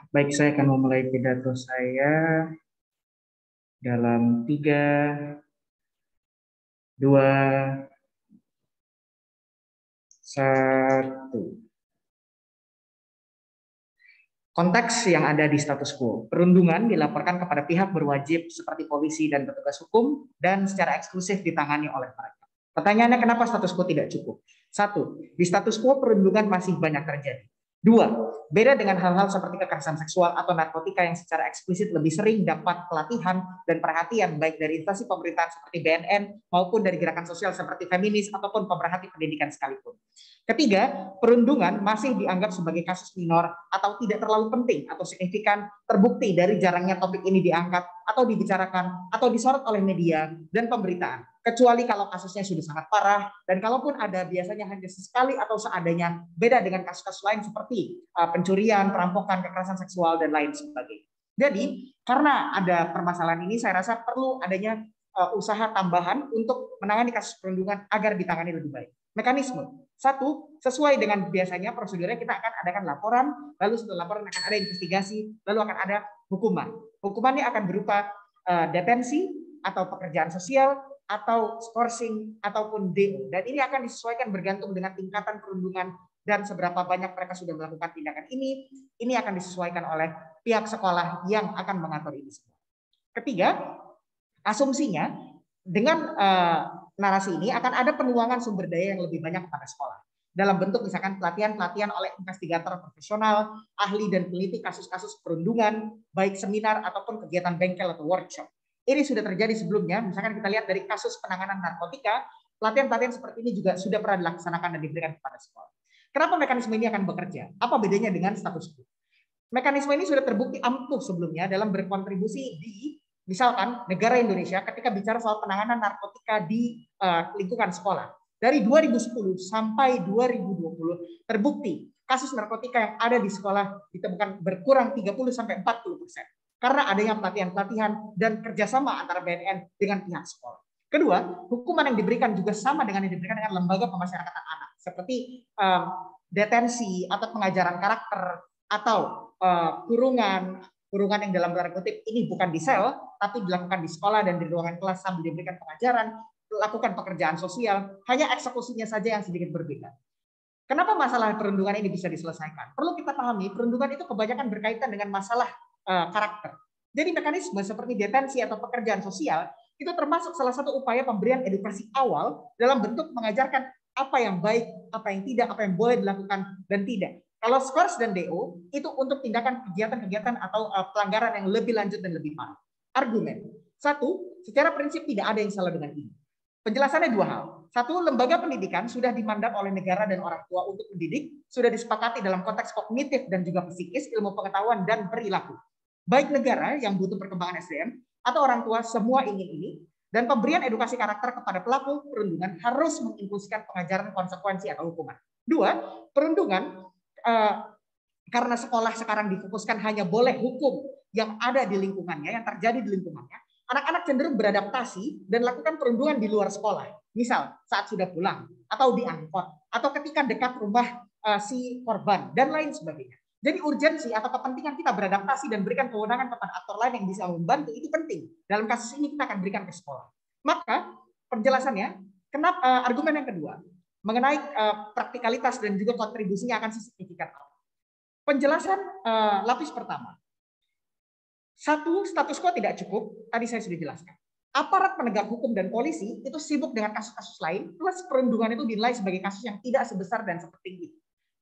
Baik, saya akan memulai pidato saya dalam 3, 2, 1. Konteks yang ada di status quo. Perundungan dilaporkan kepada pihak berwajib seperti polisi dan petugas hukum dan secara eksklusif ditangani oleh mereka. Pertanyaannya, kenapa status quo tidak cukup? 1. Di status quo perundungan masih banyak terjadi. 2. Beda dengan hal-hal seperti kekerasan seksual atau narkotika yang secara eksplisit lebih sering dapat pelatihan dan perhatian baik dari instansi pemerintahan seperti BNN maupun dari gerakan sosial seperti feminis ataupun pemerhati pendidikan sekalipun. Ketiga, perundungan masih dianggap sebagai kasus minor atau tidak terlalu penting atau signifikan, terbukti dari jarangnya topik ini diangkat atau dibicarakan atau disorot oleh media dan pemberitaan. Kecuali kalau kasusnya sudah sangat parah, dan kalaupun ada biasanya hanya sesekali atau seadanya, beda dengan kasus-kasus lain seperti pencurian, perampokan, kekerasan seksual, dan lain sebagainya. Jadi, karena ada permasalahan ini, saya rasa perlu adanya usaha tambahan untuk menangani kasus perundungan agar ditangani lebih baik. Mekanisme. 1, sesuai dengan biasanya prosedurnya kita akan adakan laporan, lalu setelah laporan akan ada investigasi, lalu akan ada hukuman. Hukumannya akan berupa detensi atau pekerjaan sosial atau skorsing ataupun DO. Dan ini akan disesuaikan bergantung dengan tingkatan perundungan dan seberapa banyak mereka sudah melakukan tindakan ini. Ini akan disesuaikan oleh pihak sekolah yang akan mengatur ini semua. Ketiga, asumsinya dengan narasi ini akan ada penuangan sumber daya yang lebih banyak kepada sekolah dalam bentuk misalkan pelatihan-pelatihan oleh investigator profesional, ahli dan peneliti kasus-kasus perundungan, baik seminar ataupun kegiatan bengkel atau workshop. Ini sudah terjadi sebelumnya, misalkan kita lihat dari kasus penanganan narkotika, pelatihan-pelatihan seperti ini juga sudah pernah dilaksanakan dan diberikan kepada sekolah. Kenapa mekanisme ini akan bekerja? Apa bedanya dengan status quo? Mekanisme ini sudah terbukti ampuh sebelumnya dalam berkontribusi di misalkan negara Indonesia ketika bicara soal penanganan narkotika di lingkungan sekolah. Dari 2010 sampai 2020 terbukti kasus narkotika yang ada di sekolah ditemukan berkurang 30-40% karena adanya pelatihan-pelatihan dan kerjasama antara BNN dengan pihak sekolah. Kedua, hukuman yang diberikan juga sama dengan yang diberikan dengan lembaga pemasyarakatan anak seperti detensi atau pengajaran karakter atau kurungan yang dalam tanda kutip ini bukan di sel, tapi dilakukan di sekolah dan di ruangan kelas sambil diberikan pengajaran, lakukan pekerjaan sosial, hanya eksekusinya saja yang sedikit berbeda. Kenapa masalah perundungan ini bisa diselesaikan? Perlu kita pahami, perundungan itu kebanyakan berkaitan dengan masalah karakter. Jadi mekanisme seperti detensi atau pekerjaan sosial, itu termasuk salah satu upaya pemberian edukasi awal dalam bentuk mengajarkan apa yang baik, apa yang tidak, apa yang boleh dilakukan dan tidak. Kalau skors dan DO itu untuk tindakan kegiatan-kegiatan atau pelanggaran yang lebih lanjut dan lebih parah. Argumen. 1, secara prinsip tidak ada yang salah dengan ini. Penjelasannya 2 hal. 1, lembaga pendidikan sudah dimandat oleh negara dan orang tua untuk mendidik, sudah disepakati dalam konteks kognitif dan juga psikis, ilmu pengetahuan dan perilaku. Baik negara yang butuh perkembangan SDM atau orang tua semua ingin ini. Dan pemberian edukasi karakter kepada pelaku perundungan harus mengimpulsikan pengajaran konsekuensi atau hukuman. 2, perundungan karena sekolah sekarang difokuskan hanya boleh hukum yang ada di lingkungannya, yang terjadi di lingkungannya, anak-anak cenderung beradaptasi dan lakukan perundungan di luar sekolah. Misal saat sudah pulang, atau di angkot, atau ketika dekat rumah si korban, dan lain sebagainya. Jadi urgensi atau kepentingan kita beradaptasi dan berikan kewenangan kepada aktor lain yang bisa membantu, itu penting. Dalam kasus ini kita akan berikan ke sekolah. Maka penjelasannya, kenapa argumen yang kedua, mengenai praktikalitas dan juga kontribusinya akan signifikan. Penjelasan lapis pertama. 1, status quo tidak cukup, tadi saya sudah jelaskan. Aparat penegak hukum dan polisi itu sibuk dengan kasus-kasus lain, plus perundungan itu dinilai sebagai kasus yang tidak sebesar dan sepenting itu.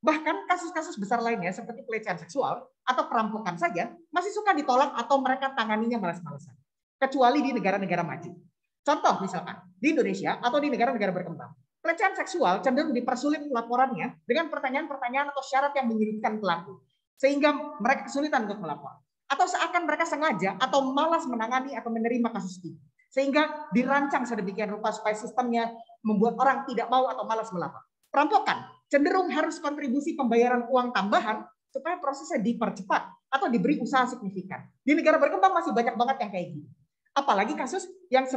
Bahkan kasus-kasus besar lainnya seperti pelecehan seksual atau perampokan saja masih suka ditolak atau mereka tanganinya malas-malasan. Kecuali di negara-negara maju. Contoh misalkan, di Indonesia atau di negara-negara berkembang. Pelecehan seksual cenderung dipersulit laporannya dengan pertanyaan-pertanyaan atau syarat yang menyulitkan pelaku. Sehingga mereka kesulitan untuk melapor. Atau seakan mereka sengaja atau malas menangani atau menerima kasus ini. Sehingga dirancang sedemikian rupa supaya sistemnya membuat orang tidak mau atau malas melapor. Perampokan cenderung harus kontribusi pembayaran uang tambahan supaya prosesnya dipercepat atau diberi usaha signifikan. Di negara berkembang masih banyak banget yang kayak gini. Apalagi kasus yang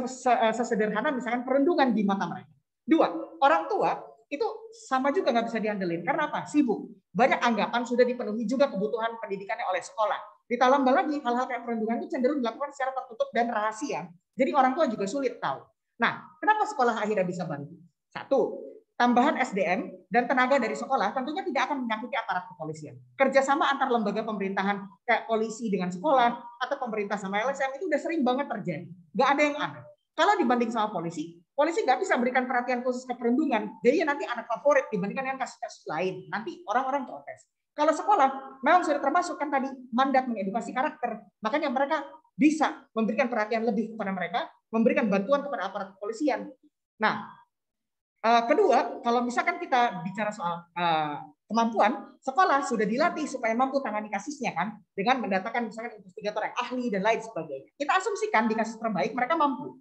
sesederhana misalkan perundungan di mata mereka. 2, orang tua itu sama juga nggak bisa diandelin. Karena apa? Sibuk. Banyak anggapan sudah dipenuhi juga kebutuhan pendidikannya oleh sekolah. Ditambah lagi hal-hal kayak perundungan itu cenderung dilakukan secara tertutup dan rahasia. Jadi orang tua juga sulit tahu. Nah, kenapa sekolah akhirnya bisa bantu? Satu, tambahan SDM dan tenaga dari sekolah tentunya tidak akan menyakiti aparat kepolisian. Kerjasama antar lembaga pemerintahan kayak polisi dengan sekolah atau pemerintah sama LSM itu udah sering banget terjadi. Nggak ada yang aneh. Kalau dibanding sama polisi, polisi nggak bisa berikan perhatian khusus ke perundungan. Jadi nanti anak favorit dibandingkan dengan kasus-kasus lain. Nanti orang-orang protes. Kalau sekolah, memang sudah termasuk kan tadi mandat mengedukasi karakter. Makanya mereka bisa memberikan perhatian lebih kepada mereka, memberikan bantuan kepada aparat kepolisian. Nah, kedua, kalau misalkan kita bicara soal kemampuan, sekolah sudah dilatih supaya mampu tangani kasusnya kan, dengan mendatangkan misalkan investigator yang ahli dan lain sebagainya. Kita asumsikan di kasus terbaik mereka mampu.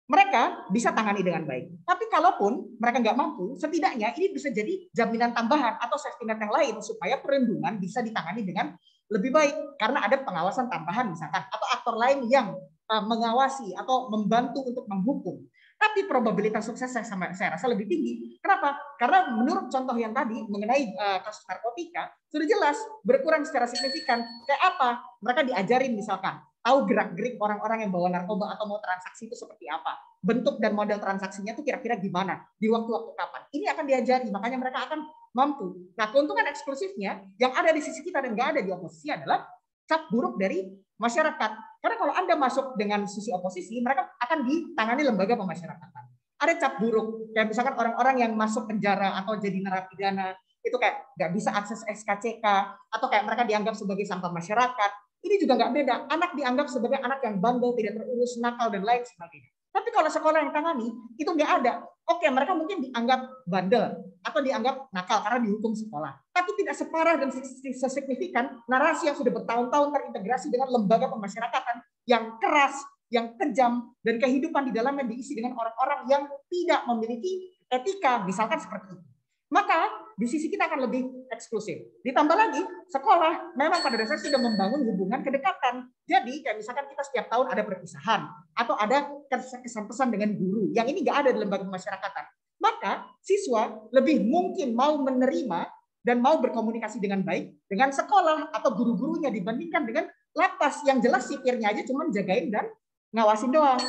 Mereka bisa tangani dengan baik. Tapi kalaupun mereka nggak mampu, setidaknya ini bisa jadi jaminan tambahan atau safety net yang lain supaya perlindungan bisa ditangani dengan lebih baik karena ada pengawasan tambahan misalkan atau aktor lain yang mengawasi atau membantu untuk menghukum. Tapi probabilitas sukses saya rasa lebih tinggi. Kenapa? Karena menurut contoh yang tadi mengenai kasus narkotika sudah jelas berkurang secara signifikan. Kayak apa? Mereka diajarin misalkan tahu gerak-gerik orang-orang yang bawa narkoba atau mau transaksi itu seperti apa. Bentuk dan model transaksinya itu kira-kira gimana, di waktu-waktu kapan. Ini akan diajari, makanya mereka akan mampu. Nah, keuntungan eksklusifnya yang ada di sisi kita dan nggak ada di oposisi adalah cap buruk dari masyarakat. Karena kalau Anda masuk dengan sisi oposisi, mereka akan ditangani lembaga pemasyarakatan. Ada cap buruk, kayak misalkan orang-orang yang masuk penjara atau jadi narapidana, itu kayak nggak bisa akses SKCK, atau kayak mereka dianggap sebagai sampah masyarakat. Ini juga nggak beda. Anak dianggap sebagai anak yang bandel, tidak terurus, nakal, dan lain sebagainya. Tapi kalau sekolah yang tangani, itu nggak ada. Oke, mereka mungkin dianggap bandel atau dianggap nakal karena dihukum sekolah. Tapi tidak separah dan sesignifikan narasi yang sudah bertahun-tahun terintegrasi dengan lembaga pemasyarakatan yang keras, yang kejam, dan kehidupan di dalamnya diisi dengan orang-orang yang tidak memiliki etika, misalkan seperti itu. Maka di sisi kita akan lebih eksklusif. Ditambah lagi, sekolah memang pada dasarnya sudah membangun hubungan kedekatan. Jadi kayak misalkan kita setiap tahun ada perpisahan atau ada kesan-pesan dengan guru. Yang ini nggak ada di lembaga pemasyarakatan. Maka siswa lebih mungkin mau menerima dan mau berkomunikasi dengan baik dengan sekolah atau guru-gurunya dibandingkan dengan lapas yang jelas sipirnya aja cuma jagain dan ngawasin doang.